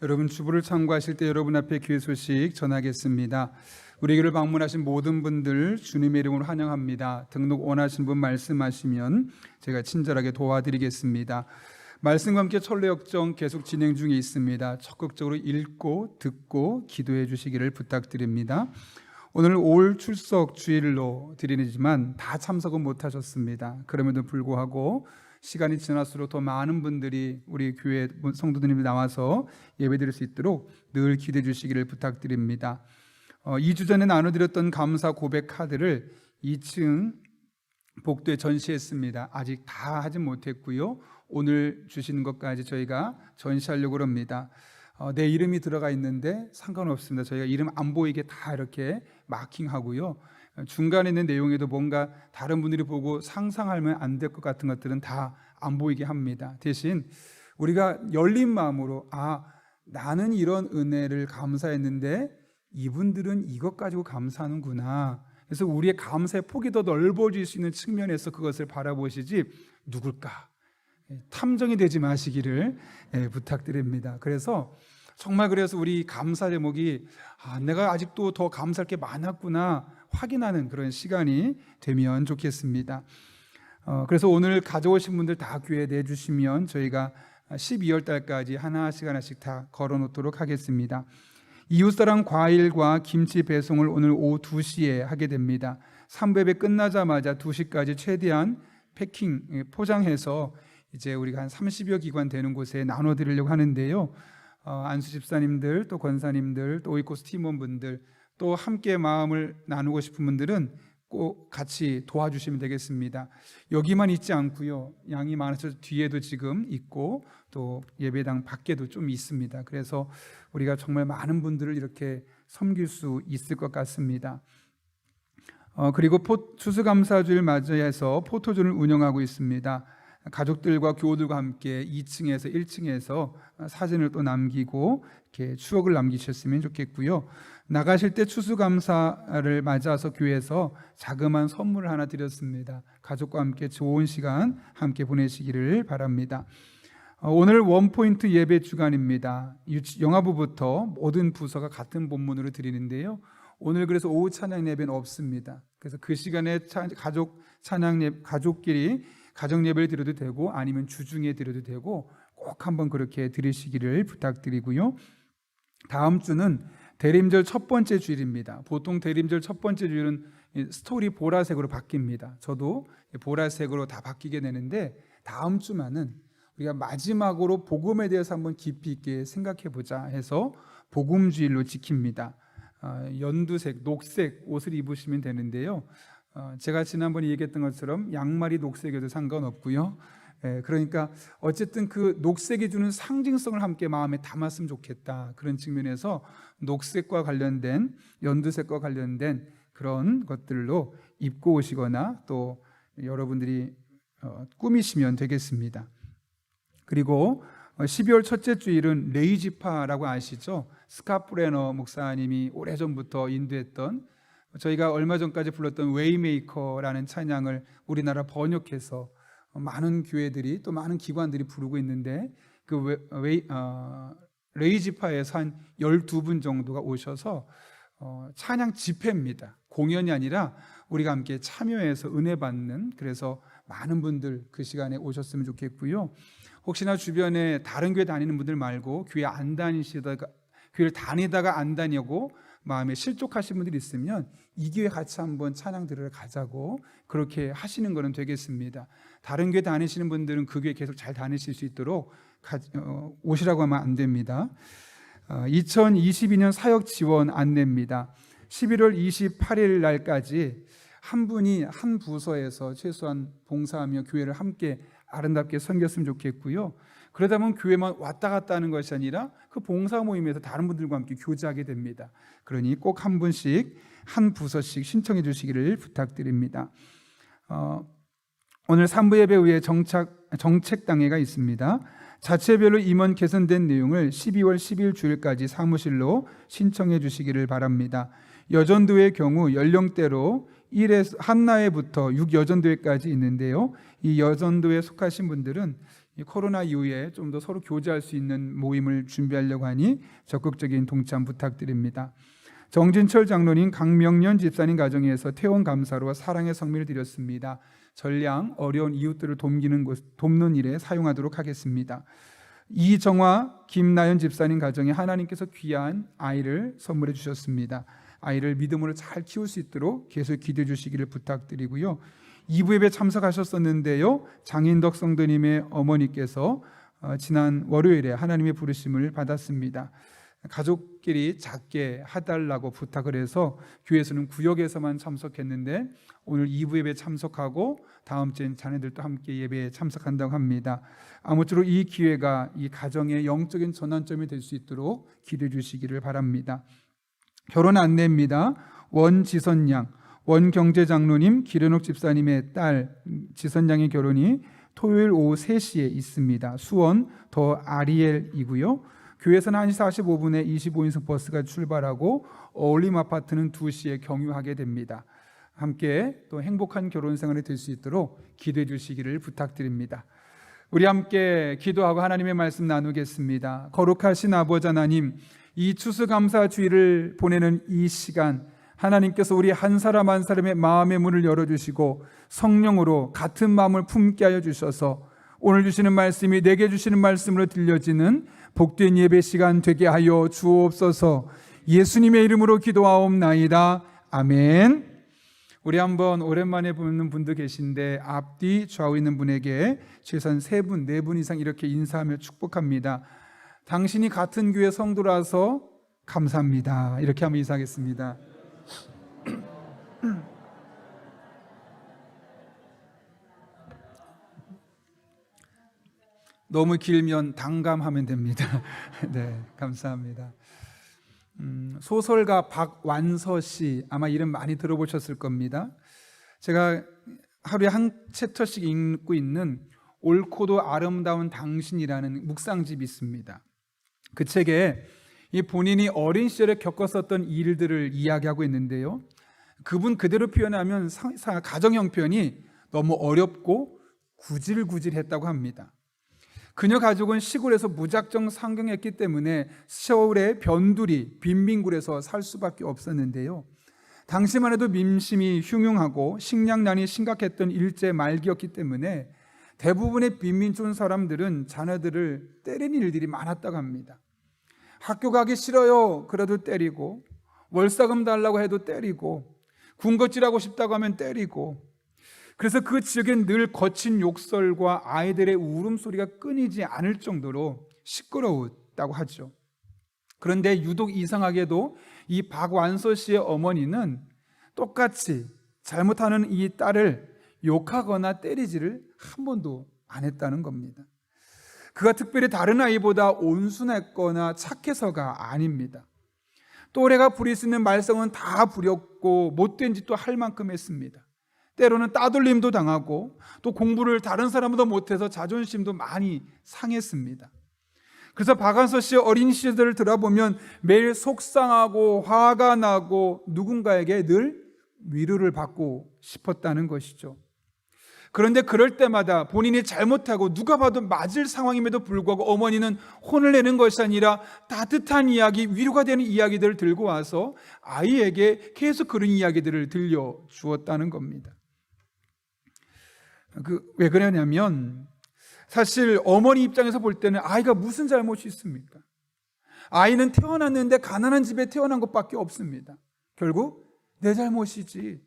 여러분 주부를 참고하실 때 여러분 앞에 귀의 소식 전하겠습니다. 우리 교회를 방문하신 모든 분들 주님의 이름으로 환영합니다. 등록 원하신 분 말씀하시면 제가 친절하게 도와드리겠습니다. 말씀과 함께 철로역정 계속 진행 중에 있습니다. 적극적으로 읽고 듣고 기도해 주시기를 부탁드립니다. 오늘 올 출석 주일로 드리지만 다 참석은 못하셨습니다. 그럼에도 불구하고 시간이 지날수록 더 많은 분들이 우리 교회 성도들이 나와서 예배드릴 수 있도록 늘 기도해 주시기를 부탁드립니다. 2주 전에 나눠드렸던 감사 고백 카드를 2층 복도에 전시했습니다. 아직 다 하진 못했고요. 오늘 주시는 것까지 저희가 전시하려고 합니다. 내 이름이 들어가 있는데 상관없습니다. 저희가 이름 안 보이게 다 이렇게 마킹하고요. 중간에 있는 내용에도 뭔가 다른 분들이 보고 상상하면 안 될 것 같은 것들은 다 안 보이게 합니다. 대신 우리가 열린 마음으로 나는 이런 은혜를 감사했는데 이분들은 이것 가지고 감사하는구나. 그래서 우리의 감사의 폭이 더 넓어질 수 있는 측면에서 그것을 바라보시지 누굴까? 탐정이 되지 마시기를 부탁드립니다. 그래서 우리 감사 제목이 내가 아직도 더 감사할 게 많았구나 확인하는 그런 시간이 되면 좋겠습니다. 그래서 오늘 가져오신 분들 다 교회에 내주시면 저희가 12월 달까지 하나씩 다 걸어놓도록 하겠습니다. 이웃사랑 과일과 김치 배송을 오늘 오후 2시에 하게 됩니다. 3배배 끝나자마자 2시까지 최대한 포장해서 이제 우리가 한 30여 기관 되는 곳에 나눠드리려고 하는데요. 안수 집사님들, 또 권사님들, 또 오이코스 팀원분들, 또 함께 마음을 나누고 싶은 분들은 꼭 같이 도와주시면 되겠습니다. 여기만 있지 않고요. 양이 많아서 뒤에도 지금 있고 또 예배당 밖에도 좀 있습니다. 그래서 우리가 정말 많은 분들을 이렇게 섬길 수 있을 것 같습니다. 그리고 추수감사주를 맞이해서 포토존을 운영하고 있습니다. 가족들과 교우들과 함께 2층에서 1층에서 사진을 또 남기고 이렇게 추억을 남기셨으면 좋겠고요. 나가실 때 추수감사를 맞아서 교회에서 자그마한 선물을 하나 드렸습니다. 가족과 함께 좋은 시간 함께 보내시기를 바랍니다. 오늘 원포인트 예배 주간입니다. 영화부부터 모든 부서가 같은 본문으로 드리는데요. 오늘 그래서 오후 찬양 예배는 없습니다. 그래서 그 시간에 가족끼리 가정 예배를 드려도 되고 아니면 주중에 드려도 되고 꼭 한번 그렇게 드리시기를 부탁드리고요. 다음 주는 대림절 첫 번째 주일입니다. 보통 대림절 첫 번째 주일은 스토리 보라색으로 바뀝니다. 저도 보라색으로 다 바뀌게 되는데 다음 주만은 우리가 마지막으로 복음에 대해서 한번 깊이 있게 생각해 보자 해서 복음 주일로 지킵니다. 연두색, 녹색 옷을 입으시면 되는데요. 제가 지난번에 얘기했던 것처럼 양말이 녹색에도 상관없고요. 그러니까 어쨌든 그 녹색이 주는 상징성을 함께 마음에 담았으면 좋겠다. 그런 측면에서 녹색과 관련된 연두색과 관련된 그런 것들로 입고 오시거나 또 여러분들이 꾸미시면 되겠습니다. 그리고 12월 첫째 주일은 레이지파라고 아시죠? 스캇브레너 목사님이 오래전부터 인도했던 저희가 얼마 전까지 불렀던 웨이메이커라는 찬양을 우리나라 번역해서 많은 교회들이 또 많은 기관들이 부르고 있는데 그 레이지파에서 한 12분 정도가 오셔서 찬양 집회입니다. 공연이 아니라 우리가 함께 참여해서 은혜 받는, 그래서 많은 분들 그 시간에 오셨으면 좋겠고요. 혹시나 주변에 다른 교회 다니는 분들 말고 교회를 다니다가 안 다니고 마음에 실족하신 분들이 있으면 이 교회 같이 한번 찬양 들으러 가자고 그렇게 하시는 거는 되겠습니다. 다른 교회 다니시는 분들은 그 교회 계속 잘 다니실 수 있도록 오시라고 하면 안 됩니다. 2022년 사역 지원 안내입니다. 11월 28일 날까지 한 분이 한 부서에서 최소한 봉사하며 교회를 함께 아름답게 섬겼으면 좋겠고요. 그러다 보면 교회만 왔다 갔다 하는 것이 아니라 그 봉사 모임에서 다른 분들과 함께 교제하게 됩니다. 그러니 꼭 한 분씩 한 부서씩 신청해 주시기를 부탁드립니다. 오늘 3부 예배 후에 정책당회가 있습니다. 자체별로 임원 개선된 내용을 12월 10일 주일까지 사무실로 신청해 주시기를 바랍니다. 여전도의 경우 연령대로 1에서 한나회부터 6여전도회까지 있는데요. 이 여전도에 속하신 분들은 이 코로나 이후에 좀 더 서로 교제할 수 있는 모임을 준비하려고 하니 적극적인 동참 부탁드립니다. 정진철 장로님, 강명년 집사님 가정에서 퇴원 감사로 사랑의 성미를 드렸습니다. 전량 어려운 이웃들을 돕는 일에 사용하도록 하겠습니다. 이정화, 김나연 집사님 가정에 하나님께서 귀한 아이를 선물해 주셨습니다. 아이를 믿음으로 잘 키울 수 있도록 계속 기도해 주시기를 부탁드리고요. 2부 예배 참석하셨었는데요, 장인덕 성도님의 어머니께서 지난 월요일에 하나님의 부르심을 받았습니다. 가족끼리 작게 해달라고 부탁을 해서 교회에서는 구역에서만 참석했는데 오늘 2부 예배 참석하고 다음 주엔 자녀들도 함께 예배에 참석한다고 합니다. 아무쪼록 이 기회가 이 가정의 영적인 전환점이 될 수 있도록 기도해 주시기를 바랍니다. 결혼 안내입니다. 원지선양, 원경제장로님, 기련옥 집사님의 딸 지선양의 결혼이 토요일 오후 3시에 있습니다. 수원 더 아리엘이고요. 교회에서는 1시 45분에 25인승 버스가 출발하고 어울림 아파트는 2시에 경유하게 됩니다. 함께 또 행복한 결혼 생활이 될 수 있도록 기도해 주시기를 부탁드립니다. 우리 함께 기도하고 하나님의 말씀 나누겠습니다. 거룩하신 아버지 하나님, 이 추수감사주의를 보내는 이 시간, 하나님께서 우리 한 사람 한 사람의 마음의 문을 열어주시고 성령으로 같은 마음을 품게 하여 주셔서 오늘 주시는 말씀이 내게 주시는 말씀으로 들려지는 복된 예배 시간 되게 하여 주옵소서. 예수님의 이름으로 기도하옵나이다. 아멘. 우리 한번 오랜만에 보는 분도 계신데 앞뒤 좌우 있는 분에게 최소한 3분, 4분 이상 이렇게 인사하며 축복합니다. 당신이 같은 교회 성도라서 감사합니다. 이렇게 하면 인사하겠습니다. 너무 길면 당감하면 됩니다. 네, 감사합니다. 소설가 박완서 씨, 아마 이름 많이 들어보셨을 겁니다. 제가 하루에 한 챕터씩 읽고 있는 옳고도 아름다운 당신이라는 묵상집이 있습니다. 그 책에 이 본인이 어린 시절에 겪었었던 일들을 이야기하고 있는데요, 그분 그대로 표현하면 가정 형편이 너무 어렵고 구질구질했다고 합니다. 그녀 가족은 시골에서 무작정 상경했기 때문에 서울의 변두리, 빈민굴에서 살 수밖에 없었는데요, 당시만 해도 민심이 흉흉하고 식량난이 심각했던 일제 말기였기 때문에 대부분의 빈민촌 사람들은 자녀들을 때리는 일들이 많았다고 합니다. 학교 가기 싫어요 그래도 때리고, 월사금 달라고 해도 때리고, 군것질하고 싶다고 하면 때리고, 그래서 그 지역엔 늘 거친 욕설과 아이들의 울음소리가 끊이지 않을 정도로 시끄러웠다고 하죠. 그런데 유독 이상하게도 이 박완서 씨의 어머니는 똑같이 잘못하는 이 딸을 욕하거나 때리지를 한 번도 안 했다는 겁니다. 그가 특별히 다른 아이보다 온순했거나 착해서가 아닙니다. 또래가 부릴 수 있는 말썽은 다 부렸고 못된 짓도 할 만큼 했습니다. 때로는 따돌림도 당하고 또 공부를 다른 사람보다 못해서 자존심도 많이 상했습니다. 그래서 박완서 씨의 어린 시절을 들어보면 매일 속상하고 화가 나고 누군가에게 늘 위로를 받고 싶었다는 것이죠. 그런데 그럴 때마다 본인이 잘못하고 누가 봐도 맞을 상황임에도 불구하고 어머니는 혼을 내는 것이 아니라 따뜻한 이야기, 위로가 되는 이야기들을 들고 와서 아이에게 계속 그런 이야기들을 들려주었다는 겁니다. 왜 그러냐면 사실 어머니 입장에서 볼 때는 아이가 무슨 잘못이 있습니까? 아이는 태어났는데 가난한 집에 태어난 것밖에 없습니다. 결국 내 잘못이지,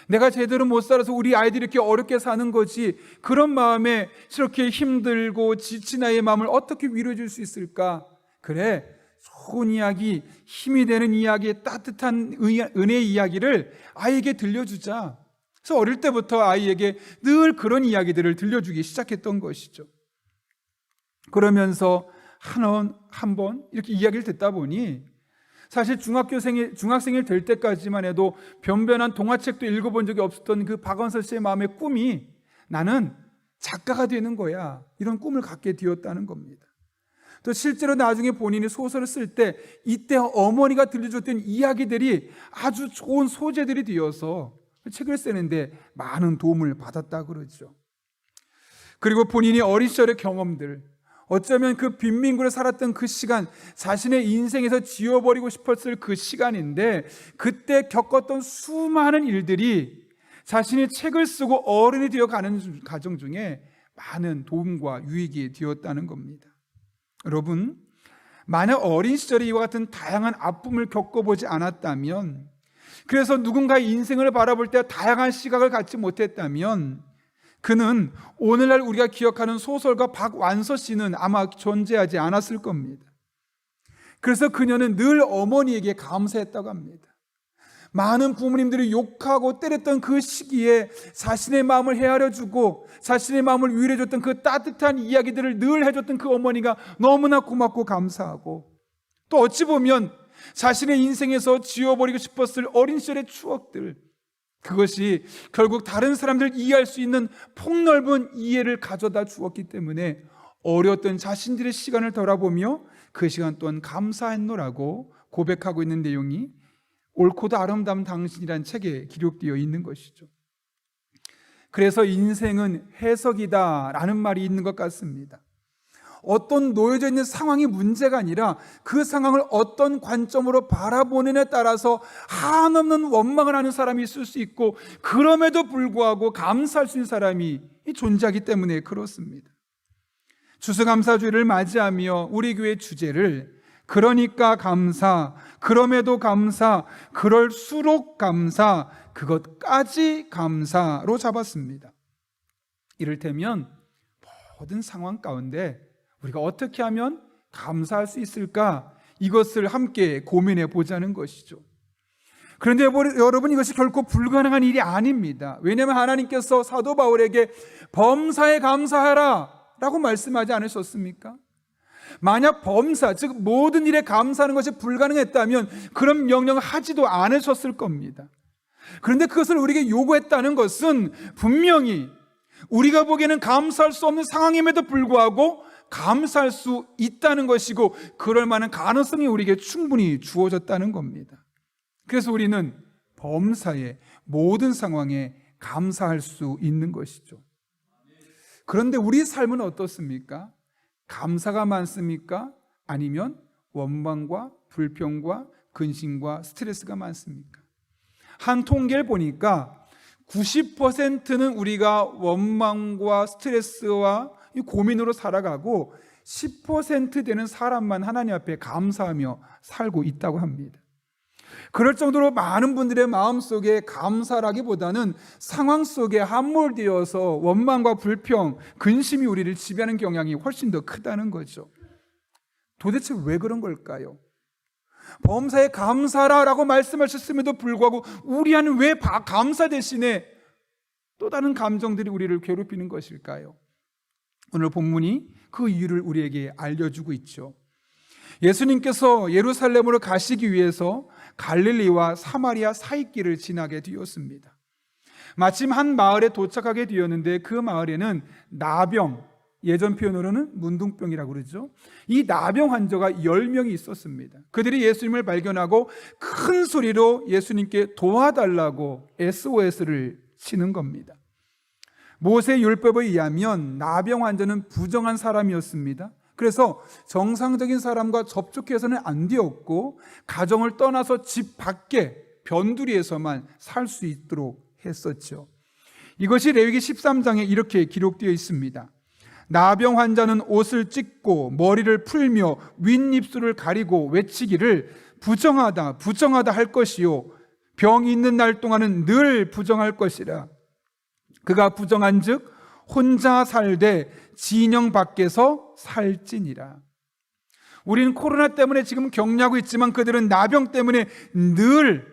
내가 제대로 못 살아서 우리 아이들이 이렇게 어렵게 사는 거지, 그런 마음에 이렇게 힘들고 지친 아이의 마음을 어떻게 위로해 줄 수 있을까? 그래, 좋은 이야기, 힘이 되는 이야기, 따뜻한 은혜의 이야기를 아이에게 들려주자. 그래서 어릴 때부터 아이에게 늘 그런 이야기들을 들려주기 시작했던 것이죠. 그러면서 한 번 이렇게 이야기를 듣다 보니 사실 중학생이 될 때까지만 해도 변변한 동화책도 읽어본 적이 없었던 그 박완서 씨의 마음의 꿈이 나는 작가가 되는 거야, 이런 꿈을 갖게 되었다는 겁니다. 또 실제로 나중에 본인이 소설을 쓸 때 이때 어머니가 들려줬던 이야기들이 아주 좋은 소재들이 되어서 책을 쓰는데 많은 도움을 받았다 그러죠. 그리고 본인이 어린 시절의 경험들, 어쩌면 그 빈민국에 살았던 그 시간, 자신의 인생에서 지워버리고 싶었을 그 시간인데 그때 겪었던 수많은 일들이 자신이 책을 쓰고 어른이 되어가는 과정 중에 많은 도움과 유익이 되었다는 겁니다. 여러분, 만약 어린 시절에 이와 같은 다양한 아픔을 겪어보지 않았다면, 그래서 누군가의 인생을 바라볼 때 다양한 시각을 갖지 못했다면 그는 오늘날 우리가 기억하는 소설가 박완서 씨는 아마 존재하지 않았을 겁니다. 그래서 그녀는 늘 어머니에게 감사했다고 합니다. 많은 부모님들이 욕하고 때렸던 그 시기에 자신의 마음을 헤아려주고 자신의 마음을 위로해줬던 그 따뜻한 이야기들을 늘 해줬던 그 어머니가 너무나 고맙고 감사하고, 또 어찌 보면 자신의 인생에서 지워버리고 싶었을 어린 시절의 추억들, 그것이 결국 다른 사람들 이해할 수 있는 폭넓은 이해를 가져다 주었기 때문에 어려웠던 자신들의 시간을 돌아보며 그 시간 또한 감사했노라고 고백하고 있는 내용이 옳고도 아름다운 당신이란 책에 기록되어 있는 것이죠. 그래서 인생은 해석이다 라는 말이 있는 것 같습니다. 어떤 놓여져 있는 상황이 문제가 아니라 그 상황을 어떤 관점으로 바라보느냐에 따라서 한없는 원망을 하는 사람이 있을 수 있고, 그럼에도 불구하고 감사할 수 있는 사람이 존재하기 때문에 그렇습니다. 추수감사주의를 맞이하며 우리 교회 주제를 그러니까 감사, 그럼에도 감사, 그럴수록 감사, 그것까지 감사로 잡았습니다. 이를테면 모든 상황 가운데 우리가 어떻게 하면 감사할 수 있을까? 이것을 함께 고민해 보자는 것이죠. 그런데 여러분, 이것이 결코 불가능한 일이 아닙니다. 왜냐하면 하나님께서 사도 바울에게 범사에 감사하라 라고 말씀하지 않으셨습니까? 만약 범사, 즉 모든 일에 감사하는 것이 불가능했다면 그런 명령을 하지도 않으셨을 겁니다. 그런데 그것을 우리에게 요구했다는 것은 분명히 우리가 보기에는 감사할 수 없는 상황임에도 불구하고 감사할 수 있다는 것이고, 그럴 만한 가능성이 우리에게 충분히 주어졌다는 겁니다. 그래서 우리는 범사의 모든 상황에 감사할 수 있는 것이죠. 그런데 우리 삶은 어떻습니까? 감사가 많습니까? 아니면 원망과 불평과 근심과 스트레스가 많습니까? 한 통계를 보니까 90%는 우리가 원망과 스트레스와 고민으로 살아가고 10% 되는 사람만 하나님 앞에 감사하며 살고 있다고 합니다. 그럴 정도로 많은 분들의 마음속에 감사라기보다는 상황 속에 함몰되어서 원망과 불평, 근심이 우리를 지배하는 경향이 훨씬 더 크다는 거죠. 도대체 왜 그런 걸까요? 범사에 감사라라고 말씀하셨음에도 불구하고 우리 안은 왜 감사 대신에 또 다른 감정들이 우리를 괴롭히는 것일까요? 오늘 본문이 그 이유를 우리에게 알려주고 있죠. 예수님께서 예루살렘으로 가시기 위해서 갈릴리와 사마리아 사이길을 지나게 되었습니다. 마침 한 마을에 도착하게 되었는데 그 마을에는 나병, 예전 표현으로는 문둥병이라고 그러죠. 이 나병 환자가 10명이 있었습니다. 그들이 예수님을 발견하고 큰 소리로 예수님께 도와달라고 SOS를 치는 겁니다. 모세 율법에 의하면 나병 환자는 부정한 사람이었습니다. 그래서 정상적인 사람과 접촉해서는 안 되었고 가정을 떠나서 집 밖에 변두리에서만 살 수 있도록 했었죠. 이것이 레위기 13장에 이렇게 기록되어 있습니다. 나병 환자는 옷을 찢고 머리를 풀며 윗입술을 가리고 외치기를 부정하다 부정하다 할 것이요 병이 있는 날 동안은 늘 부정할 것이라. 그가 부정한즉 혼자 살되 진영 밖에서 살지니라. 우리는 코로나 때문에 지금 격리하고 있지만 그들은 나병 때문에 늘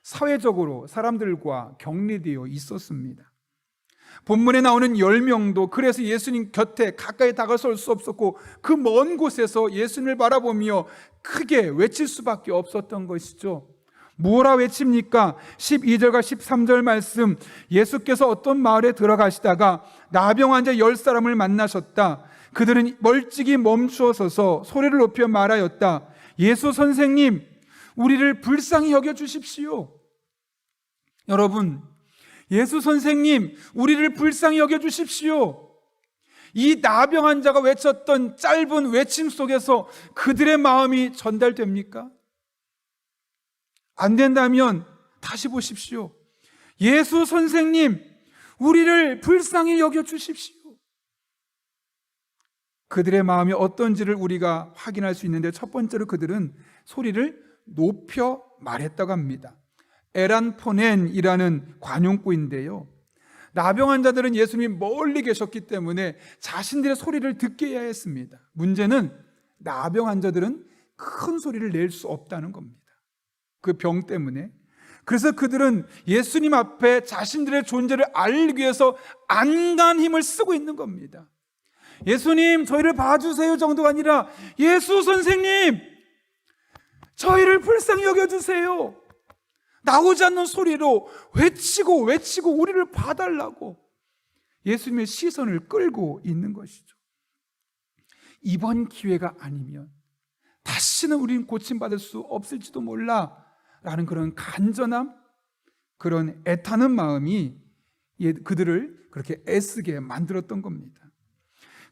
사회적으로 사람들과 격리되어 있었습니다. 본문에 나오는 10명도 그래서 예수님 곁에 가까이 다가설 수 없었고 그 먼 곳에서 예수님을 바라보며 크게 외칠 수밖에 없었던 것이죠. 뭐라 외칩니까? 12절과 13절 말씀, 예수께서 어떤 마을에 들어가시다가 나병 환자 10사람을 만나셨다. 그들은 멀찍이 멈추어 서서 소리를 높여 말하였다. 예수 선생님, 우리를 불쌍히 여겨 주십시오. 여러분, 예수 선생님, 우리를 불쌍히 여겨 주십시오. 이 나병 환자가 외쳤던 짧은 외침 속에서 그들의 마음이 전달됩니까? 안 된다면 다시 보십시오. 예수 선생님, 우리를 불쌍히 여겨주십시오. 그들의 마음이 어떤지를 우리가 확인할 수 있는데, 첫 번째로 그들은 소리를 높여 말했다고 합니다. 에란포넨이라는 관용구인데요, 나병 환자들은 예수님이 멀리 계셨기 때문에 자신들의 소리를 듣게 해야 했습니다. 문제는 나병 환자들은 큰 소리를 낼 수 없다는 겁니다. 그 병 때문에. 그래서 그들은 예수님 앞에 자신들의 존재를 알리기 위해서 안간 힘을 쓰고 있는 겁니다. 예수님, 저희를 봐주세요 정도가 아니라, 예수 선생님, 저희를 불쌍히 여겨주세요. 나오지 않는 소리로 외치고 우리를 봐달라고 예수님의 시선을 끌고 있는 것이죠. 이번 기회가 아니면 다시는 우리는 고침받을 수 없을지도 몰라 라는 그런 간절함, 그런 애타는 마음이 그들을 그렇게 애쓰게 만들었던 겁니다.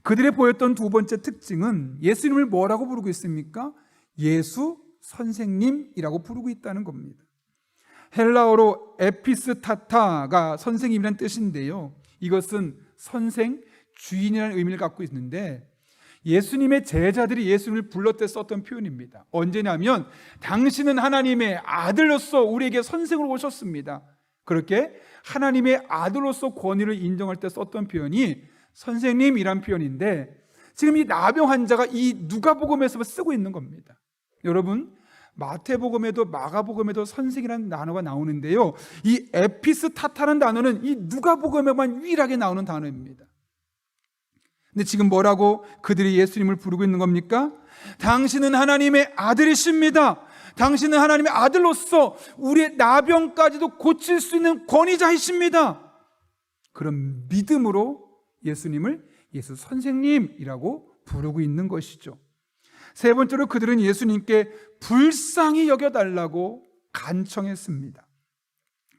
그들의 보였던 두 번째 특징은 예수님을 뭐라고 부르고 있습니까? 예수 선생님이라고 부르고 있다는 겁니다. 헬라어로 에피스타타가 선생님이라는 뜻인데요, 이것은 선생, 주인이라는 의미를 갖고 있는데, 예수님의 제자들이 예수님을 불렀을 때 썼던 표현입니다. 언제냐면, 당신은 하나님의 아들로서 우리에게 선생으로 오셨습니다. 그렇게 하나님의 아들로서 권위를 인정할 때 썼던 표현이 선생님이란 표현인데, 지금 이 나병 환자가 이 누가복음에서 쓰고 있는 겁니다. 여러분, 마태복음에도 마가복음에도 선생이라는 단어가 나오는데요, 이 에피스타타는 단어는 이 누가복음에만 유일하게 나오는 단어입니다. 근데 지금 뭐라고 그들이 예수님을 부르고 있는 겁니까? 당신은 하나님의 아들이십니다. 당신은 하나님의 아들로서 우리의 나병까지도 고칠 수 있는 권위자이십니다. 그런 믿음으로 예수님을 예수 선생님이라고 부르고 있는 것이죠. 세 번째로 그들은 예수님께 불쌍히 여겨달라고 간청했습니다.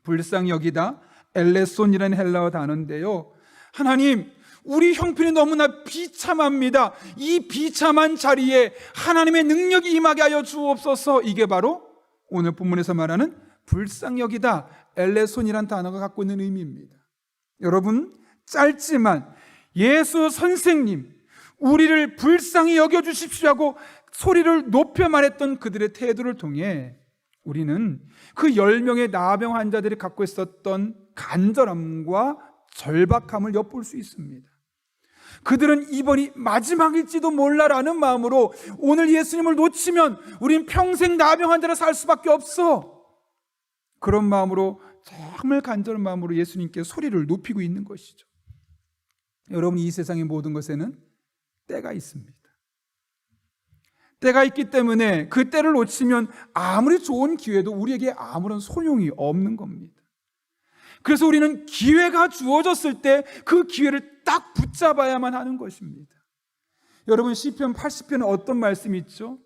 불쌍히 여기다 엘레손이라는 헬라어 단어인데요, 하나님, 우리 형편이 너무나 비참합니다. 이 비참한 자리에 하나님의 능력이 임하게 하여 주옵소서. 이게 바로 오늘 본문에서 말하는 불쌍히 여기다 엘레손이라는 단어가 갖고 있는 의미입니다. 여러분, 짧지만 예수 선생님, 우리를 불쌍히 여겨주십시오 하고 소리를 높여 말했던 그들의 태도를 통해 우리는 그 10명의 나병 환자들이 갖고 있었던 간절함과 절박함을 엿볼 수 있습니다. 그들은 이번이 마지막일지도 몰라라는 마음으로 오늘 예수님을 놓치면 우린 평생 나병 환자로 살 수밖에 없어, 그런 마음으로, 정말 간절한 마음으로 예수님께 소리를 높이고 있는 것이죠. 여러분, 이 세상의 모든 것에는 때가 있습니다. 때가 있기 때문에 그 때를 놓치면 아무리 좋은 기회도 우리에게 아무런 소용이 없는 겁니다. 그래서 우리는 기회가 주어졌을 때 그 기회를 딱 붙잡아야만 하는 것입니다. 여러분, 시편 80편에 어떤 말씀이 있죠?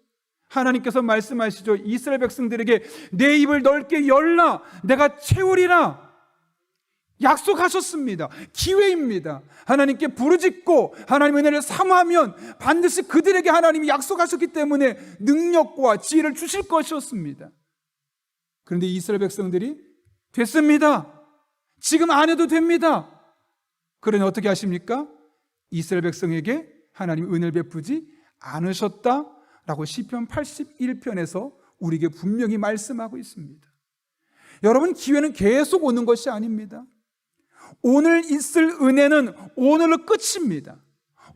하나님께서 말씀하시죠. 이스라엘 백성들에게 내 입을 넓게 열라, 내가 채우리라 약속하셨습니다. 기회입니다. 하나님께 부르짖고 하나님의 은혜를 사모하면 반드시 그들에게 하나님이 약속하셨기 때문에 능력과 지혜를 주실 것이었습니다. 그런데 이스라엘 백성들이 됐습니다, 지금 안 해도 됩니다, 그러니 어떻게 하십니까? 이스라엘 백성에게 하나님 은혜를 베푸지 않으셨다라고 시편 81편에서 우리에게 분명히 말씀하고 있습니다. 여러분, 기회는 계속 오는 것이 아닙니다. 오늘 있을 은혜는 오늘로 끝입니다.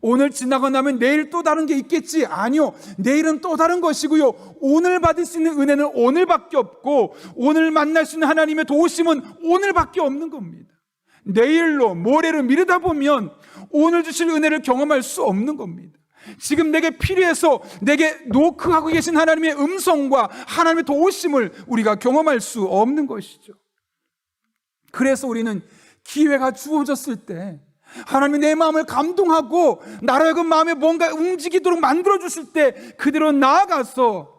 오늘 지나고 나면 내일 또 다른 게 있겠지? 아니요, 내일은 또 다른 것이고요, 오늘 받을 수 있는 은혜는 오늘밖에 없고, 오늘 만날 수 있는 하나님의 도우심은 오늘밖에 없는 겁니다. 내일로 모레로 미루다 보면 오늘 주실 은혜를 경험할 수 없는 겁니다. 지금 내게 필요해서 내게 노크하고 계신 하나님의 음성과 하나님의 도우심을 우리가 경험할 수 없는 것이죠. 그래서 우리는 기회가 주어졌을 때, 하나님이 내 마음을 감동하고 나로 하여금 마음에 뭔가 움직이도록 만들어주실 때 그대로 나아가서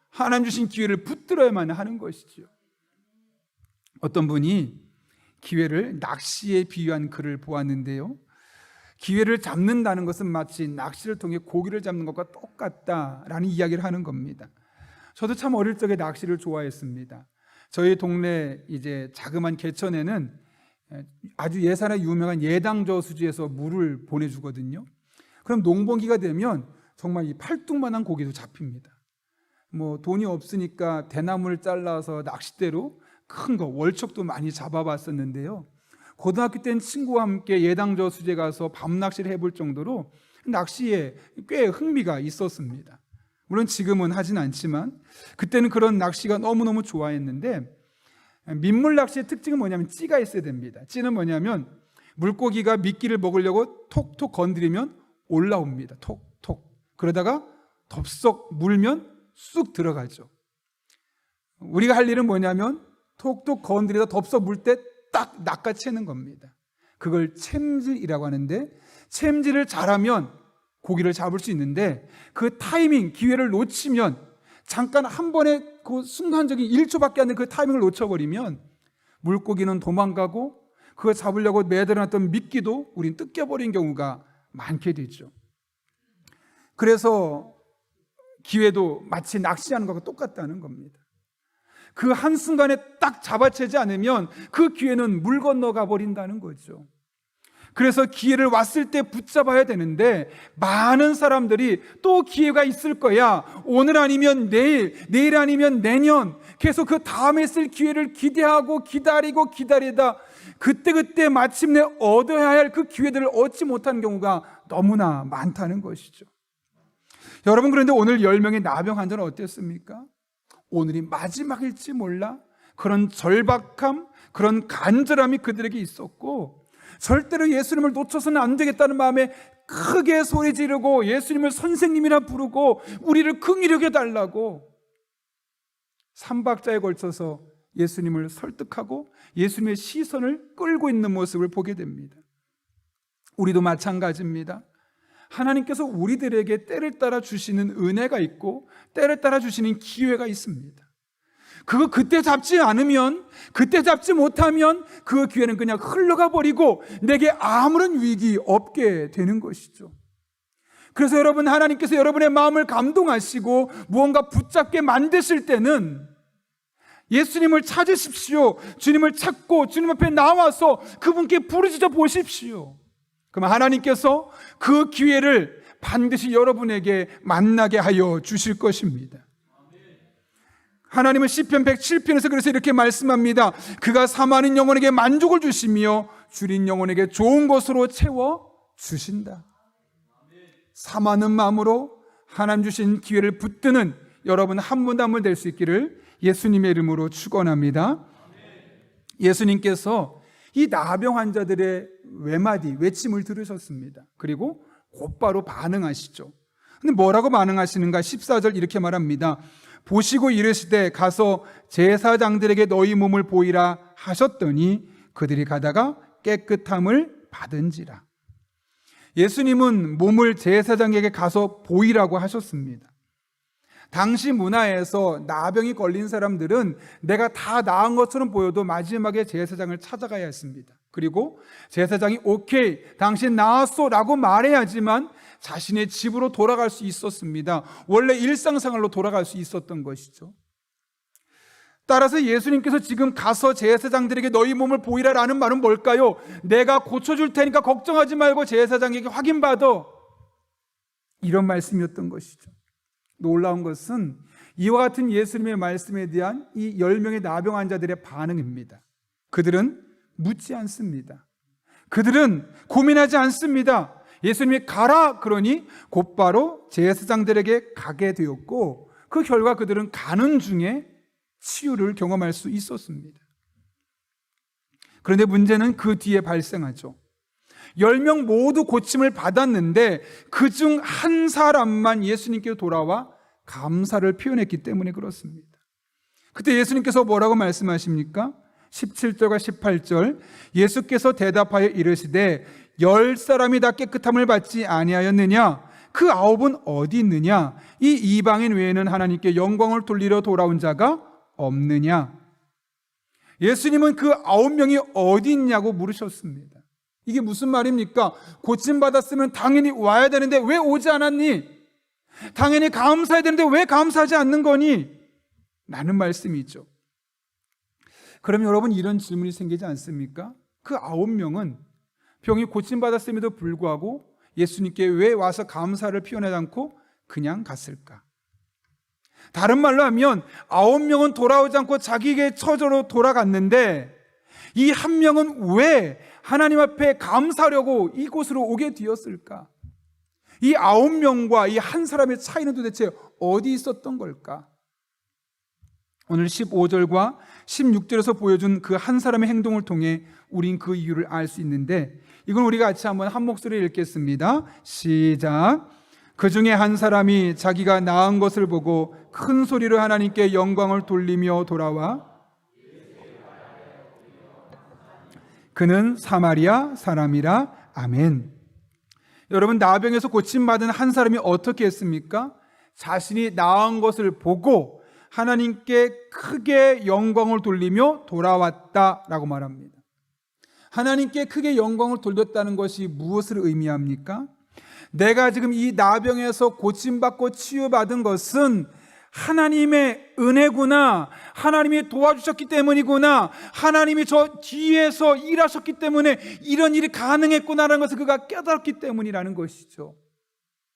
하나님 주신 기회를 붙들어야만 하는 것이죠. 어떤 분이 기회를 낚시에 비유한 글을 보았는데요, 기회를 잡는다는 것은 마치 낚시를 통해 고기를 잡는 것과 똑같다라는 이야기를 하는 겁니다. 저도 참 어릴 적에 낚시를 좋아했습니다. 저희 동네 이제 자그마한 개천에는 아주 예산에 유명한 예당저수지에서 물을 보내주거든요. 그럼 농번기가 되면 정말 이 팔뚝만한 고기도 잡힙니다. 뭐 돈이 없으니까 대나무를 잘라서 낚싯대로 큰 거 월척도 많이 잡아봤었는데요. 고등학교 때는 친구와 함께 예당저수지에 가서 밤낚시를 해볼 정도로 낚시에 꽤 흥미가 있었습니다. 물론 지금은 하진 않지만 그때는 그런 낚시가 너무너무 좋아했는데, 민물 낚시의 특징은 뭐냐면 찌가 있어야 됩니다. 찌는 뭐냐면 물고기가 미끼를 먹으려고 톡톡 건드리면 올라옵니다. 톡톡. 그러다가 덥석 물면 쑥 들어가죠. 우리가 할 일은 뭐냐면 톡톡 건드리다 덥석 물 때 딱 낚아채는 겁니다. 그걸 챔질이라고 하는데, 챔질을 잘하면 고기를 잡을 수 있는데 그 타이밍, 기회를 놓치면, 잠깐 한 번에 그 순간적인 1초밖에 안 되는 그 타이밍을 놓쳐버리면 물고기는 도망가고 그거 잡으려고 매달아놨던 미끼도 우린 뜯겨버린 경우가 많게 되죠. 그래서 기회도 마치 낚시하는 것과 똑같다는 겁니다. 그 한순간에 딱 잡아채지 않으면 그 기회는 물 건너가 버린다는 거죠. 그래서 기회를 왔을 때 붙잡아야 되는데, 많은 사람들이 또 기회가 있을 거야, 오늘 아니면 내일, 내일 아니면 내년, 계속 그 다음에 쓸 기회를 기대하고 기다리다 그때 마침내 얻어야 할 그 기회들을 얻지 못하는 경우가 너무나 많다는 것이죠. 여러분, 그런데 오늘 10명의 나병 환자는 어땠습니까? 오늘이 마지막일지 몰라 그런 절박함, 그런 간절함이 그들에게 있었고, 절대로 예수님을 놓쳐서는 안 되겠다는 마음에 크게 소리 지르고 예수님을 선생님이라 부르고 우리를 긍휼히 여겨달라고 3박자에 걸쳐서 예수님을 설득하고 예수님의 시선을 끌고 있는 모습을 보게 됩니다. 우리도 마찬가지입니다. 하나님께서 우리들에게 때를 따라 주시는 은혜가 있고 때를 따라 주시는 기회가 있습니다. 그거 그때 잡지 않으면, 그때 잡지 못하면 그 기회는 그냥 흘러가 버리고 내게 아무런 위기 없게 되는 것이죠. 그래서 여러분, 하나님께서 여러분의 마음을 감동하시고 무언가 붙잡게 만드실 때는 예수님을 찾으십시오. 주님을 찾고 주님 앞에 나와서 그분께 부르짖어 보십시오. 그럼 하나님께서 그 기회를 반드시 여러분에게 만나게 하여 주실 것입니다. 하나님은 시편 107편에서 그래서 이렇게 말씀합니다. 그가 사모하는 영혼에게 만족을 주시며 줄인 영혼에게 좋은 것으로 채워 주신다. 사모하는 마음으로 하나님 주신 기회를 붙드는 여러분 한 분 한 분 될 수 있기를 예수님의 이름으로 축원합니다. 예수님께서 이 나병 환자들의 외침을 들으셨습니다. 그리고 곧바로 반응하시죠. 근데 뭐라고 반응하시는가? 14절 이렇게 말합니다. 보시고 이르시되 가서 제사장들에게 너희 몸을 보이라 하셨더니 그들이 가다가 깨끗함을 받은지라. 예수님은 몸을 제사장에게 가서 보이라고 하셨습니다. 당시 문화에서 나병이 걸린 사람들은 내가 다 나은 것처럼 보여도 마지막에 제사장을 찾아가야 했습니다. 그리고 제사장이 오케이, 당신 나았어 라고 말해야지만 자신의 집으로 돌아갈 수 있었습니다. 원래 일상생활로 돌아갈 수 있었던 것이죠. 따라서 예수님께서 지금 가서 제사장들에게 너희 몸을 보이라 라는 말은 뭘까요? 내가 고쳐줄 테니까 걱정하지 말고 제사장에게 확인받아, 이런 말씀이었던 것이죠. 놀라운 것은 이와 같은 예수님의 말씀에 대한 이 10명의 나병 환자들의 반응입니다. 그들은 묻지 않습니다. 그들은 고민하지 않습니다. 예수님이 가라 그러니 곧바로 제사장들에게 가게 되었고, 그 결과 그들은 가는 중에 치유를 경험할 수 있었습니다. 그런데 문제는 그 뒤에 발생하죠. 10명 모두 고침을 받았는데 그중 한 사람만 예수님께 돌아와 감사를 표현했기 때문에 그렇습니다. 그때 예수님께서 뭐라고 말씀하십니까? 17절과 18절, 예수께서 대답하여 이르시되 10사람이 다 깨끗함을 받지 아니하였느냐? 그 9은 어디 있느냐? 이 이방인 외에는 하나님께 영광을 돌리러 돌아온 자가 없느냐? 예수님은 그 9명이 어디 있냐고 물으셨습니다. 이게 무슨 말입니까? 고침받았으면 당연히 와야 되는데 왜 오지 않았니? 당연히 감사해야 되는데 왜 감사하지 않는 거니? 라는 말씀이죠. 그럼 여러분, 이런 질문이 생기지 않습니까? 그 9명은 병이 고침받았음에도 불구하고 예수님께 왜 와서 감사를 표현하지 않고 그냥 갔을까? 다른 말로 하면 9명은 돌아오지 않고 자기에게 처저로 돌아갔는데 이 한 명은 왜 하나님 앞에 감사하려고 이곳으로 오게 되었을까? 이 9명과 이 한 사람의 차이는 도대체 어디 있었던 걸까? 오늘 15절과 16절에서 보여준 그 한 사람의 행동을 통해 우린 그 이유를 알 수 있는데, 이건 우리가 같이 한번 한 목소리로 읽겠습니다. 시작. 그 중에 한 사람이 자기가 낳은 것을 보고 큰 소리로 하나님께 영광을 돌리며 돌아와 그는 사마리아 사람이라. 아멘. 여러분, 나병에서 고침받은 한 사람이 어떻게 했습니까? 자신이 낳은 것을 보고 하나님께 크게 영광을 돌리며 돌아왔다라고 말합니다. 하나님께 크게 영광을 돌렸다는 것이 무엇을 의미합니까? 내가 지금 이 나병에서 고침받고 치유받은 것은 하나님의 은혜구나, 하나님이 도와주셨기 때문이구나, 하나님이 저 뒤에서 일하셨기 때문에 이런 일이 가능했구나라는 것을 그가 깨달았기 때문이라는 것이죠.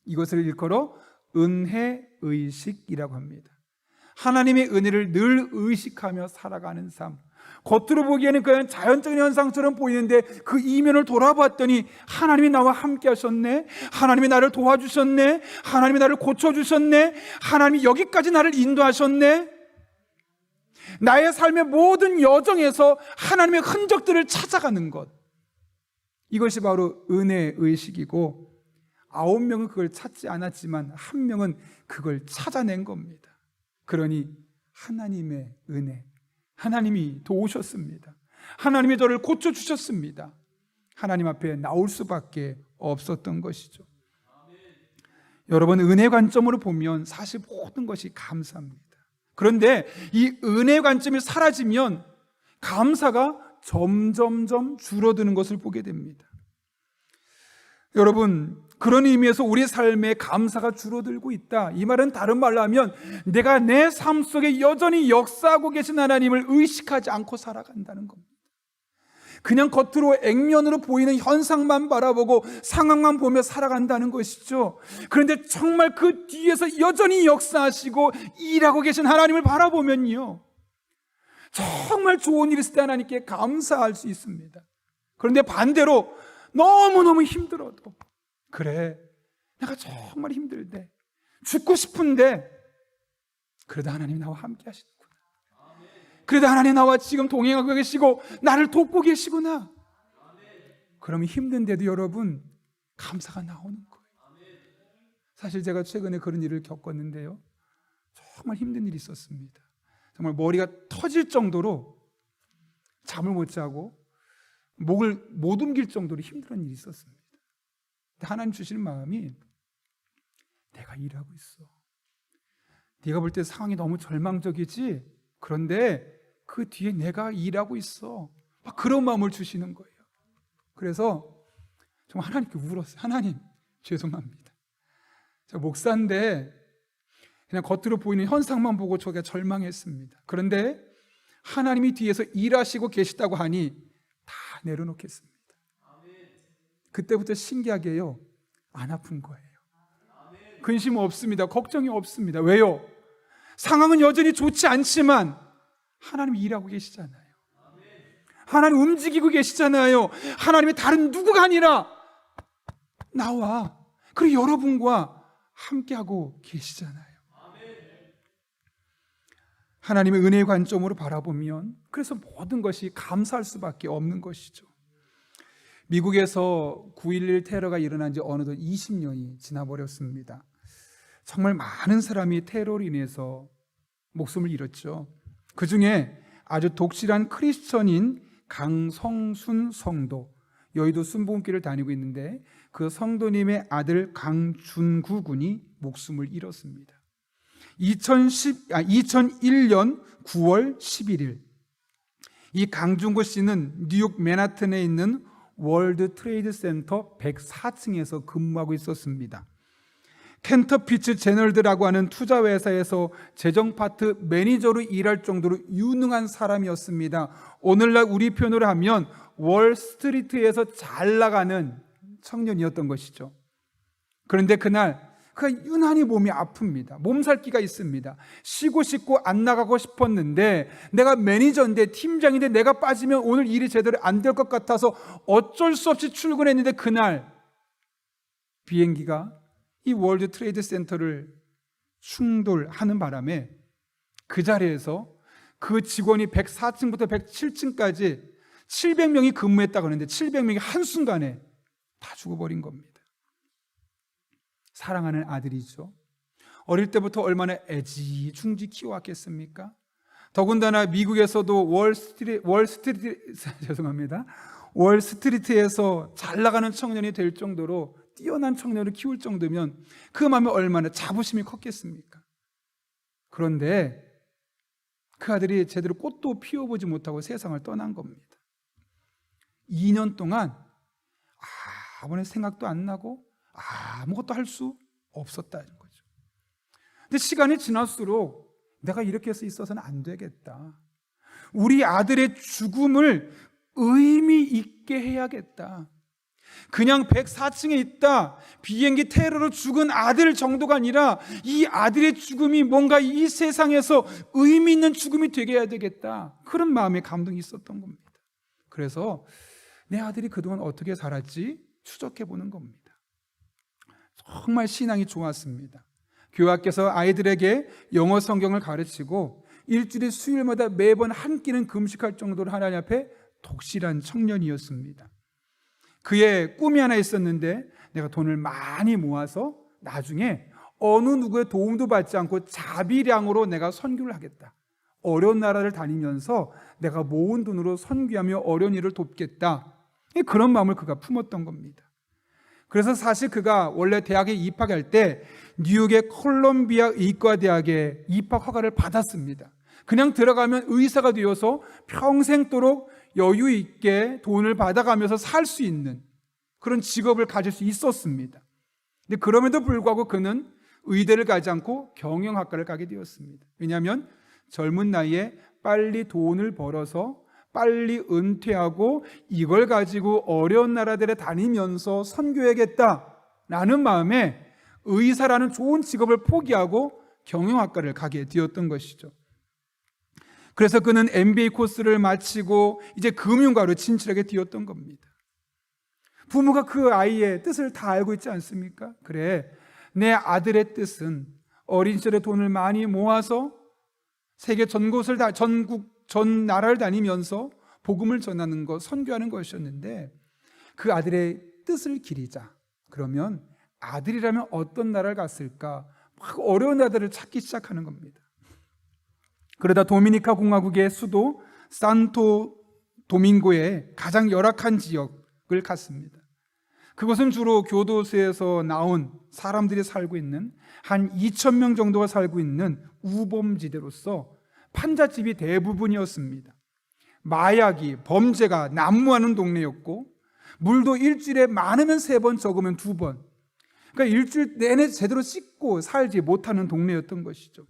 이것을 일컬어 은혜의식이라고 합니다. 하나님의 은혜를 늘 의식하며 살아가는 삶. 겉으로 보기에는 그냥 자연적인 현상처럼 보이는데 그 이면을 돌아봤더니 하나님이 나와 함께 하셨네, 하나님이 나를 도와주셨네, 하나님이 나를 고쳐주셨네, 하나님이 여기까지 나를 인도하셨네. 나의 삶의 모든 여정에서 하나님의 흔적들을 찾아가는 것, 이것이 바로 은혜의식이고 9명은 그걸 찾지 않았지만 한 명은 그걸 찾아낸 겁니다. 그러니 하나님의 은혜, 하나님이 도우셨습니다. 하나님이 저를 고쳐주셨습니다. 하나님 앞에 나올 수밖에 없었던 것이죠. 여러분, 은혜 관점으로 보면 사실 모든 것이 감사합니다. 그런데 이 은혜 관점이 사라지면 감사가 점점점 줄어드는 것을 보게 됩니다. 여러분, 그런 의미에서 우리 삶에 감사가 줄어들고 있다, 이 말은 다른 말로 하면 내가 내 삶 속에 여전히 역사하고 계신 하나님을 의식하지 않고 살아간다는 겁니다. 그냥 겉으로 액면으로 보이는 현상만 바라보고 상황만 보며 살아간다는 것이죠. 그런데 정말 그 뒤에서 여전히 역사하시고 일하고 계신 하나님을 바라보면요, 정말 좋은 일이 있을 때 하나님께 감사할 수 있습니다. 그런데 반대로 너무너무 힘들어도, 그래, 내가 정말 힘들대, 죽고 싶은데 그래도 하나님이 나와 함께 하시는구나, 그래도 하나님 나와 지금 동행하고 계시고 나를 돕고 계시구나. 그러면 힘든데도 여러분 감사가 나오는 거예요. 사실 제가 최근에 그런 일을 겪었는데요, 정말 힘든 일이 있었습니다. 정말 머리가 터질 정도로 잠을 못 자고 목을 못 움길 정도로 힘든 일이 있었습니다. 하나님 주시는 마음이, 내가 일하고 있어, 네가 볼 때 상황이 너무 절망적이지, 그런데 그 뒤에 내가 일하고 있어, 막 그런 마음을 주시는 거예요. 그래서 정말 하나님께 울었어요. 하나님, 죄송합니다. 제가 목사인데 그냥 겉으로 보이는 현상만 보고 저가 절망했습니다. 그런데 하나님이 뒤에서 일하시고 계시다고 하니 다 내려놓겠습니다. 그때부터 신기하게요, 안 아픈 거예요. 근심 없습니다. 걱정이 없습니다. 왜요? 상황은 여전히 좋지 않지만 하나님이 일하고 계시잖아요. 하나님 움직이고 계시잖아요. 하나님이 다른 누구가 아니라 나와, 그리고 여러분과 함께하고 계시잖아요. 하나님의 은혜의 관점으로 바라보면 그래서 모든 것이 감사할 수밖에 없는 것이죠. 미국에서 9.11 테러가 일어난 지 어느덧 20년이 지나버렸습니다. 정말 많은 사람이 테러로 인해서 목숨을 잃었죠. 그 중에 아주 독실한 크리스천인 강성순 성도, 여의도 순복음교회를 다니고 있는데 그 성도님의 아들 강준구 군이 목숨을 잃었습니다. 2001년 9월 11일 이 강준구 씨는 뉴욕 맨하튼에 있는 월드 트레이드 센터 104층에서 근무하고 있었습니다. 켄터피츠 제널드라고 하는 투자회사에서 재정 파트 매니저로 일할 정도로 유능한 사람이었습니다. 오늘날 우리 표현으로 하면 월스트리트에서 잘 나가는 청년이었던 것이죠. 그런데 그날 그가 유난히 몸이 아픕니다. 몸살기가 있습니다. 쉬고 싶고 안 나가고 싶었는데 내가 매니저인데 팀장인데 내가 빠지면 오늘 일이 제대로 안 될 것 같아서 어쩔 수 없이 출근했는데 그날 비행기가 이 월드 트레이드 센터를 충돌하는 바람에 그 자리에서 그 직원이 104층부터 107층까지 700명이 근무했다고 하는데 700명이 한순간에 다 죽어버린 겁니다. 사랑하는 아들이죠. 어릴 때부터 얼마나 애지중지 키워왔겠습니까? 더군다나 미국에서도 월스트리트에서 잘 나가는 청년이 될 정도로 뛰어난 청년을 키울 정도면 그 마음에 얼마나 자부심이 컸겠습니까? 그런데 그 아들이 제대로 꽃도 피워보지 못하고 세상을 떠난 겁니다. 2년 동안 아무런 생각도 안 나고 아무것도 할 수 없었다는 거죠. 근데 시간이 지날수록 내가 이렇게 해서 있어서는 안 되겠다. 우리 아들의 죽음을 의미 있게 해야겠다. 그냥 104층에 있다 비행기 테러로 죽은 아들 정도가 아니라 이 아들의 죽음이 뭔가 이 세상에서 의미 있는 죽음이 되게 해야 되겠다. 그런 마음의 감동이 있었던 겁니다. 그래서 내 아들이 그동안 어떻게 살았지 추적해 보는 겁니다. 정말 신앙이 좋았습니다. 교학께서 아이들에게 영어 성경을 가르치고 일주일에 수요일마다 매번 한 끼는 금식할 정도로 하나님 앞에 독실한 청년이었습니다. 그의 꿈이 하나 있었는데 내가 돈을 많이 모아서 나중에 어느 누구의 도움도 받지 않고 자비량으로 내가 선교를 하겠다. 어려운 나라를 다니면서 내가 모은 돈으로 선교하며 어려운 일을 돕겠다. 그런 마음을 그가 품었던 겁니다. 그래서 사실 그가 원래 대학에 입학할 때 뉴욕의 콜롬비아 의과대학에 입학 허가를 받았습니다. 그냥 들어가면 의사가 되어서 평생도록 여유 있게 돈을 받아가면서 살 수 있는 그런 직업을 가질 수 있었습니다. 근데 그럼에도 불구하고 그는 의대를 가지 않고 경영학과를 가게 되었습니다. 왜냐하면 젊은 나이에 빨리 돈을 벌어서 빨리 은퇴하고 이걸 가지고 어려운 나라들에 다니면서 선교해야겠다라는 마음에 의사라는 좋은 직업을 포기하고 경영학과를 가게 되었던 것이죠. 그래서 그는 MBA 코스를 마치고 이제 금융가로 진출하게 되었던 겁니다. 부모가 그 아이의 뜻을 다 알고 있지 않습니까? 그래, 내 아들의 뜻은 어린 시절에 돈을 많이 모아서 세계 전 나라를 다니면서 복음을 전하는 것, 선교하는 것이었는데 그 아들의 뜻을 기리자. 그러면 아들이라면 어떤 나라를 갔을까? 막 어려운 나라들을 찾기 시작하는 겁니다. 그러다 도미니카 공화국의 수도 산토 도밍고의 가장 열악한 지역을 갔습니다. 그곳은 주로 교도소에서 나온 사람들이 살고 있는 한 2,000명 정도가 살고 있는 우범지대로서 판잣집이 대부분이었습니다. 마약이, 범죄가 난무하는 동네였고 물도 일주일에 많으면 3번, 적으면 2번. 그러니까 일주일 내내 제대로 씻고 살지 못하는 동네였던 것이죠.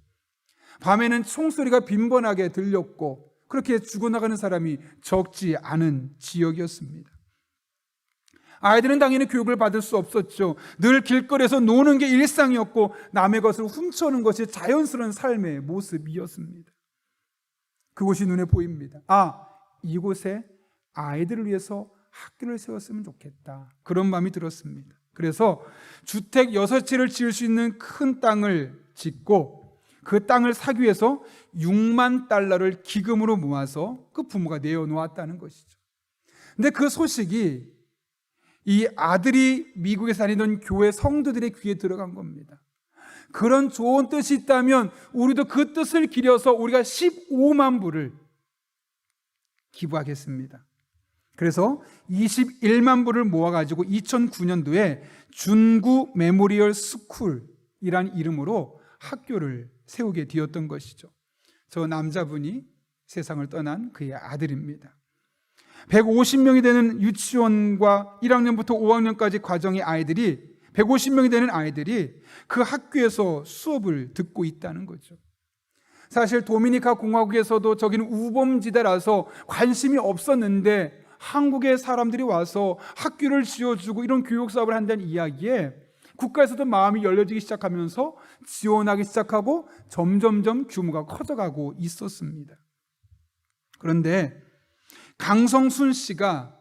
밤에는 총소리가 빈번하게 들렸고 그렇게 죽어나가는 사람이 적지 않은 지역이었습니다. 아이들은 당연히 교육을 받을 수 없었죠. 늘 길거리에서 노는 게 일상이었고 남의 것을 훔쳐오는 것이 자연스러운 삶의 모습이었습니다. 그곳이 눈에 보입니다. 이곳에 아이들을 위해서 학교를 세웠으면 좋겠다. 그런 마음이 들었습니다. 그래서 주택 6채를 지을 수 있는 큰 땅을 짓고 그 땅을 사기 위해서 $60,000를 기금으로 모아서 그 부모가 내어놓았다는 것이죠. 근데 그 소식이 이 아들이 미국에 다니던 교회 성도들의 귀에 들어간 겁니다. 그런 좋은 뜻이 있다면 우리도 그 뜻을 기려서 우리가 15만 불을 기부하겠습니다. 그래서 21만 불을 모아가지고 2009년도에 준구 메모리얼 스쿨이란 이름으로 학교를 세우게 되었던 것이죠. 저 남자분이 세상을 떠난 그의 아들입니다. 150명이 되는 유치원과 1학년부터 5학년까지 과정의 아이들이 150명이 되는 아이들이 그 학교에서 수업을 듣고 있다는 거죠. 사실 도미니카 공화국에서도 저기는 우범지대라서 관심이 없었는데 한국의 사람들이 와서 학교를 지어주고 이런 교육 사업을 한다는 이야기에 국가에서도 마음이 열려지기 시작하면서 지원하기 시작하고 점점점 규모가 커져가고 있었습니다. 그런데 강성순 씨가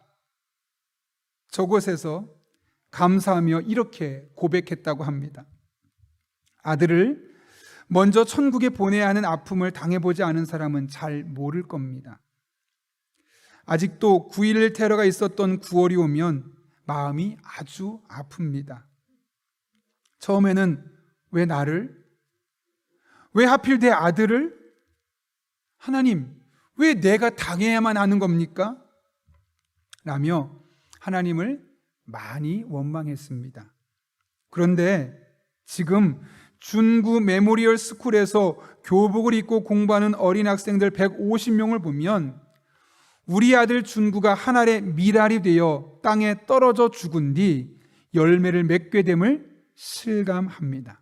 저곳에서 감사하며 이렇게 고백했다고 합니다. 아들을 먼저 천국에 보내야 하는 아픔을 당해보지 않은 사람은 잘 모를 겁니다. 아직도 9.11 테러가 있었던 9월이 오면 마음이 아주 아픕니다. 처음에는 왜 나를? 왜 하필 내 아들을? 하나님, 왜 내가 당해야만 하는 겁니까? 라며 하나님을 많이 원망했습니다. 그런데 지금 준구 메모리얼 스쿨에서 교복을 입고 공부하는 어린 학생들 150명을 보면 우리 아들 준구가 한 알의 미랄이 되어 땅에 떨어져 죽은 뒤 열매를 맺게 됨을 실감합니다.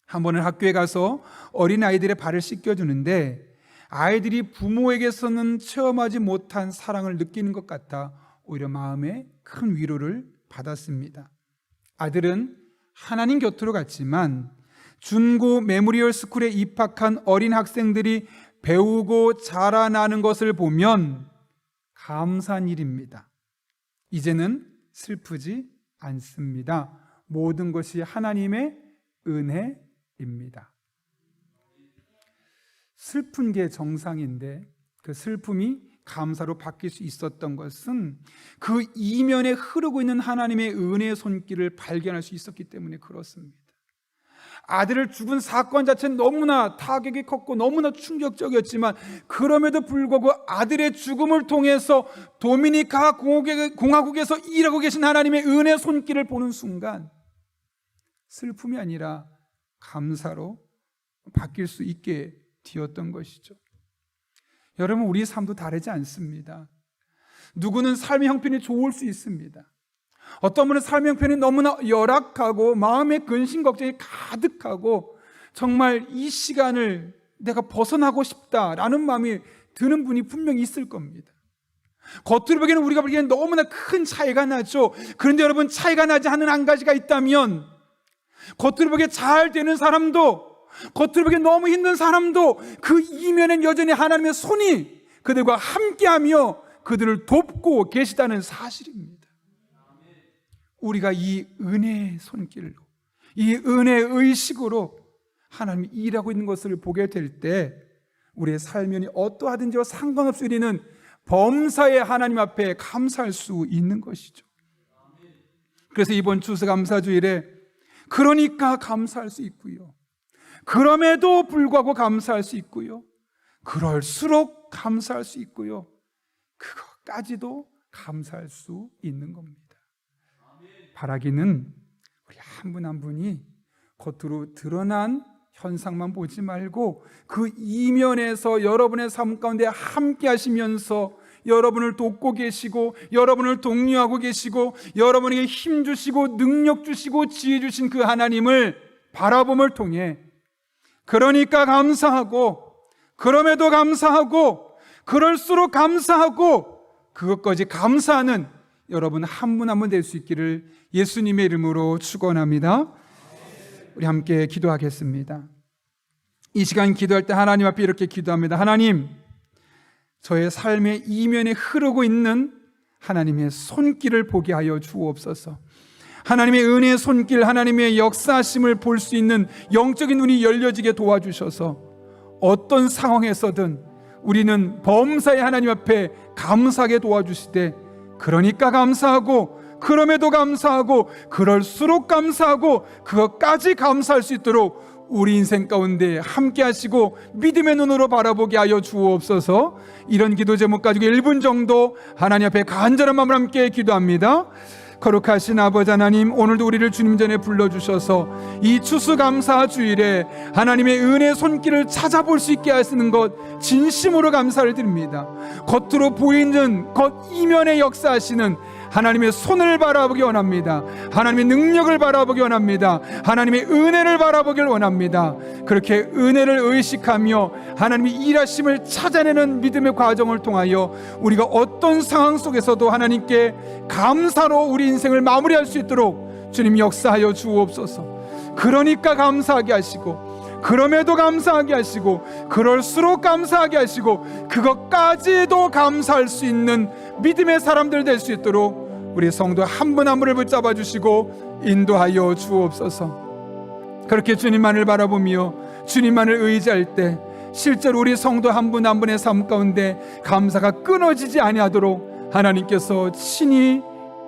한 번은 학교에 가서 어린아이들의 발을 씻겨주는데 아이들이 부모에게서는 체험하지 못한 사랑을 느끼는 것 같아 오히려 마음에 큰 위로를 받았습니다. 아들은 하나님 곁으로 갔지만 준고 메모리얼 스쿨에 입학한 어린 학생들이 배우고 자라나는 것을 보면 감사한 일입니다. 이제는 슬프지 않습니다. 모든 것이 하나님의 은혜입니다. 슬픈 게 정상인데 그 슬픔이 감사로 바뀔 수 있었던 것은 그 이면에 흐르고 있는 하나님의 은혜의 손길을 발견할 수 있었기 때문에 그렇습니다. 아들을 죽은 사건 자체는 너무나 타격이 컸고 너무나 충격적이었지만 그럼에도 불구하고 아들의 죽음을 통해서 도미니카 공화국에서 일하고 계신 하나님의 은혜의 손길을 보는 순간 슬픔이 아니라 감사로 바뀔 수 있게 되었던 것이죠. 여러분, 우리 삶도 다르지 않습니다. 누구는 삶의 형편이 좋을 수 있습니다. 어떤 분은 삶의 형편이 너무나 열악하고 마음에 근심 걱정이 가득하고 정말 이 시간을 내가 벗어나고 싶다라는 마음이 드는 분이 분명히 있을 겁니다. 겉으로 보기에는 우리가 보기에는 너무나 큰 차이가 나죠. 그런데 여러분, 차이가 나지 않는 한 가지가 있다면 겉으로 보기에 잘 되는 사람도 겉으로 보기에 너무 힘든 사람도 그 이면엔 여전히 하나님의 손이 그들과 함께하며 그들을 돕고 계시다는 사실입니다. 우리가 이 은혜의 손길로, 이 은혜의 의식으로 하나님이 일하고 있는 것을 보게 될 때 우리의 삶이 어떠하든지와 상관없이 우리는 범사의 하나님 앞에 감사할 수 있는 것이죠. 그래서 이번 추수감사주일에 그러니까 감사할 수 있고요, 그럼에도 불구하고 감사할 수 있고요, 그럴수록 감사할 수 있고요, 그것까지도 감사할 수 있는 겁니다. 바라기는 우리 한 분 한 분이 겉으로 드러난 현상만 보지 말고 그 이면에서 여러분의 삶 가운데 함께 하시면서 여러분을 돕고 계시고 여러분을 독려하고 계시고 여러분에게 힘 주시고 능력 주시고 지혜 주신 그 하나님을 바라봄을 통해 그러니까 감사하고 그럼에도 감사하고 그럴수록 감사하고 그것까지 감사하는 여러분 한 분 한 분 될 수 있기를 예수님의 이름으로 축원합니다. 우리 함께 기도하겠습니다. 이 시간 기도할 때 하나님 앞에 이렇게 기도합니다. 하나님, 저의 삶의 이면에 흐르고 있는 하나님의 손길을 보게 하여 주옵소서. 하나님의 은혜의 손길, 하나님의 역사하심을 볼 수 있는 영적인 눈이 열려지게 도와주셔서 어떤 상황에서든 우리는 범사의 하나님 앞에 감사하게 도와주시되 그러니까 감사하고 그럼에도 감사하고 그럴수록 감사하고 그것까지 감사할 수 있도록 우리 인생 가운데 함께 하시고 믿음의 눈으로 바라보게 하여 주옵소서. 이런 기도 제목 가지고 1분 정도 하나님 앞에 간절한 마음으로 함께 기도합니다. 거룩하신 아버지 하나님, 오늘도 우리를 주님 전에 불러주셔서 이 추수감사 주일에 하나님의 은혜 손길을 찾아볼 수 있게 하시는 것 진심으로 감사를 드립니다. 겉으로 보이는 겉 이면의 역사하시는 하나님의 손을 바라보기 원합니다. 하나님의 능력을 바라보기 원합니다. 하나님의 은혜를 바라보길 원합니다. 그렇게 은혜를 의식하며 하나님의 일하심을 찾아내는 믿음의 과정을 통하여 우리가 어떤 상황 속에서도 하나님께 감사로 우리 인생을 마무리할 수 있도록 주님 역사하여 주옵소서. 그러니까 감사하게 하시고, 그럼에도 감사하게 하시고, 그럴수록 감사하게 하시고, 그것까지도 감사할 수 있는 믿음의 사람들 될 수 있도록 우리 성도 한 분 한 분을 붙잡아 주시고 인도하여 주옵소서. 그렇게 주님만을 바라보며 주님만을 의지할 때 실제로 우리 성도 한 분 한 분의 삶 가운데 감사가 끊어지지 아니하도록 하나님께서 친히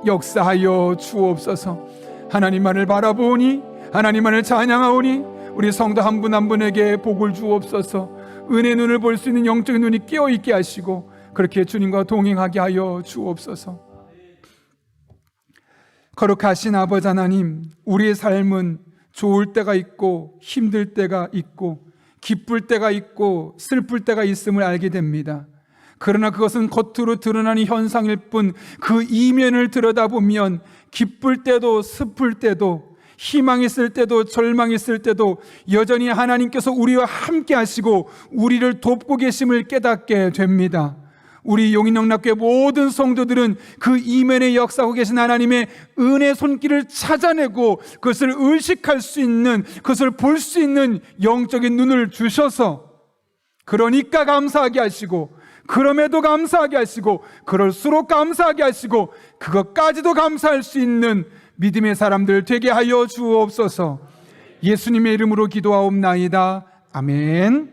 역사하여 주옵소서. 하나님만을 바라보니, 하나님만을 찬양하오니 우리 성도 한 분 한 분에게 복을 주옵소서. 은혜 눈을 볼 수 있는 영적인 눈이 깨어있게 하시고 그렇게 주님과 동행하게 하여 주옵소서. 거룩하신 아버지 하나님, 우리의 삶은 좋을 때가 있고 힘들 때가 있고 기쁠 때가 있고 슬플 때가 있음을 알게 됩니다. 그러나 그것은 겉으로 드러나는 현상일 뿐 그 이면을 들여다보면 기쁠 때도 슬플 때도 희망이 있을 때도 절망이 있을 때도 여전히 하나님께서 우리와 함께 하시고 우리를 돕고 계심을 깨닫게 됩니다. 우리 용인영락교회 모든 성도들은 그 이면에 역사하고 계신 하나님의 은혜 손길을 찾아내고 그것을 의식할 수 있는, 그것을 볼 수 있는 영적인 눈을 주셔서 그러니까 감사하게 하시고, 그럼에도 감사하게 하시고, 그럴수록 감사하게 하시고, 그것까지도 감사할 수 있는 믿음의 사람들 되게 하여 주옵소서. 예수님의 이름으로 기도하옵나이다. 아멘.